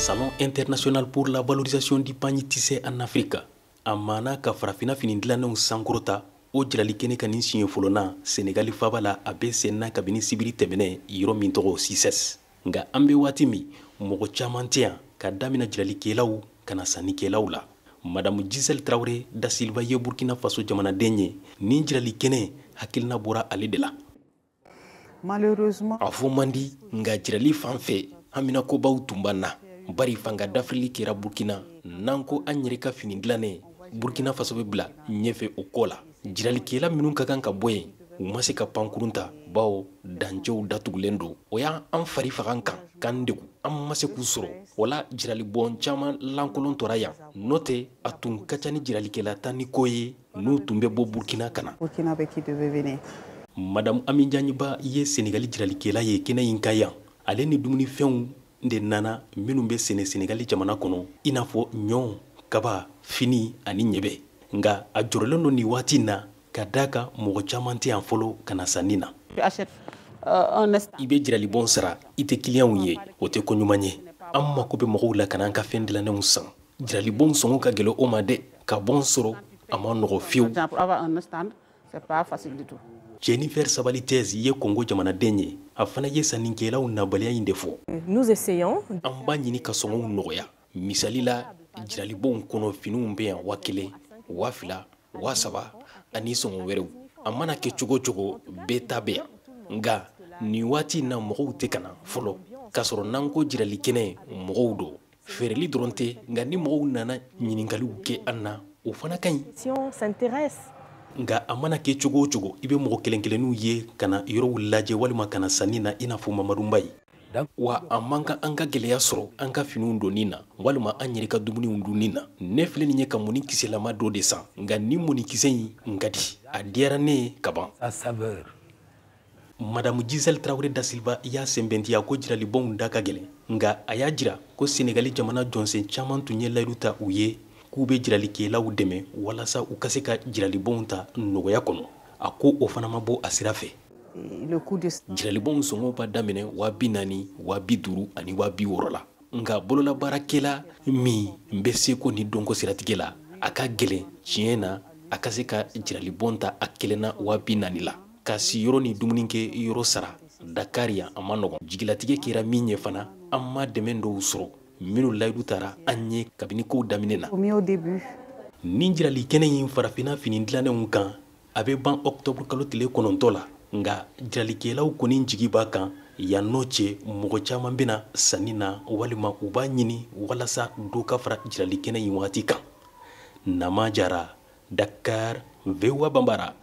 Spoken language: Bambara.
Salon international pour la valorisation du panier tissé en Afrique. Amana ka farafina fini dilanenw sankorota o jirali kene ka nin siɲɛ fɔlɔ na Senegali faba la a bɛ senna kabini sibiri tɛmɛnɛ yɔrɔ min tɔgɔ CICES. Nga an bɛ waati min mɔgɔ caman tɛ yan ka damina jiralikɛlaw kana sannikɛlaw la. Madame Giselle Traoré da Silva ye Burkina Faso jamanaden ye nin jirali kɛnɛ hakilina bɔra ale de la. Malheureusement, a fɔ man di nga jirali fan fɛ Amina kobaw tun b'an na. Bari fanga dafili kɛra Burkina n'an ko an yɛrɛ ka fini dilannen Burkina Faso bɛ bila ɲɛfɛ o kɔ la. Jiralikɛla minnu ka kan ka bɔ yen u ma se ka pankurun ta bawo dancɛw datugulen don. O y'an fari faga kan k'an degun an ma se k'u sɔrɔ. Wala jiralibɔn caman lankolon tora yan. N'o tɛ a tun ka ca ni jiralikɛla tan ni ko ye n'u tun bɛ bɔ Burkina ka na. Burkina bɛ qui devait venir. Madame Ami Dianiba ye Senegali jiralikɛla ye kɛnɛ in ka yan. Ale ni dumunifɛnw de nana minnu bɛ sɛnɛ Senegali jamana kɔnɔ i n'a fɔ ɲɔ, kaba, fini ani ɲɛbɛ. Nga a jɔrɔlen don nin waati na ka d'a kan mɔgɔ caman tɛ yan fɔlɔ ka na sanni na. I bɛ jiralibɔn sara i tɛ kiliyanw ye o tɛ ko ɲuman ye. An mako bɛ mɔgɔw la ka n'an ka fɛn dilannenw san. Jiralibɔn sɔngɔ ka gɛlɛn o ma dɛ ka bɔn sɔrɔ a ma nɔgɔ fiyewu. Jennifer Sabalitez ye Congo jamanaden ye a fana ye sannikɛlaw nabaliya in de fɔ. Nous essayons. An b'a ɲini ka sɔngɔw nɔgɔya. Misali la jiralibɔnw kɔnɔ finiw bɛ yan 1000, 2000, 3000 ani sɔngɔ wɛrɛw. A mana kɛ cogo cogo bɛɛ ta bɛ yan. Nga nin waati na mɔgɔw tɛ ka na fɔlɔ k'a sɔrɔ n'an ko jirali kɛnɛ mɔgɔw don. Feereli dɔrɔn tɛ nga ni mɔgɔw nana ɲininkaliw kɛ an na o fana ka ɲi. Si on s'intéresse. Nga a mana kɛ cogo cogo i bɛ mɔgɔ kelen kelenninw ye kana yɔrɔw lajɛ walima kana sanni na i n'a fɔ Mamadu Mbayi. Wa a man kan an ka gɛlɛya sɔrɔ an ka finiw donni na walima an yɛrɛ ka dumuniw dunni na. Ne filɛ nin ye ka mɔni kisɛlama dɔ de san nga ni mɔni kisɛ in ka di a diyara ne ye ka ban. Madame Giselle Traoré da Silva y'a sɛnbɛntiya ko jiralibɔnw da ka gɛlɛn nga a y'a jira ko Senegali jamana jɔnsen caman tun ye layidu ta u ye k'u bɛ jiralikɛlaw dɛmɛ walasa u ka se ka jiralibɔnw ta nɔgɔya kɔnɔ. A ko o fana ma bɔ a sira fɛ. Jiralibɔnw sɔngɔ b'a daminɛ 40,000, 50,000 ani 60,000 la. Nga bololabaarakɛla min bɛ seko ni dɔnko siratigɛ la a ka gɛlɛn tiɲɛ na a ka se ka jiralibɔn ta a kelen na 40,000 la. Ka si yɔrɔ ni dumuni kɛ yɔrɔ sara Dakar yan a ma nɔgɔn. Jigilatigɛ kɛra min ye fana an ma dɛmɛ dɔw sɔrɔ minnu layidu taara an ye kabini kow daminɛ na. Nin jirali kɛnɛ in farafina fini dilannenw kan a bɛ ban octobre kalo tile 9 la. Nga jiralikɛlaw kɔni jigi b'a kan yan n'o cɛ mɔgɔ caman bɛna sanni na walima u b'a ɲini walasa dɔ ka fara jirali kɛnɛ in waati kan. Nama Jara, Dakar, VOA Bambara.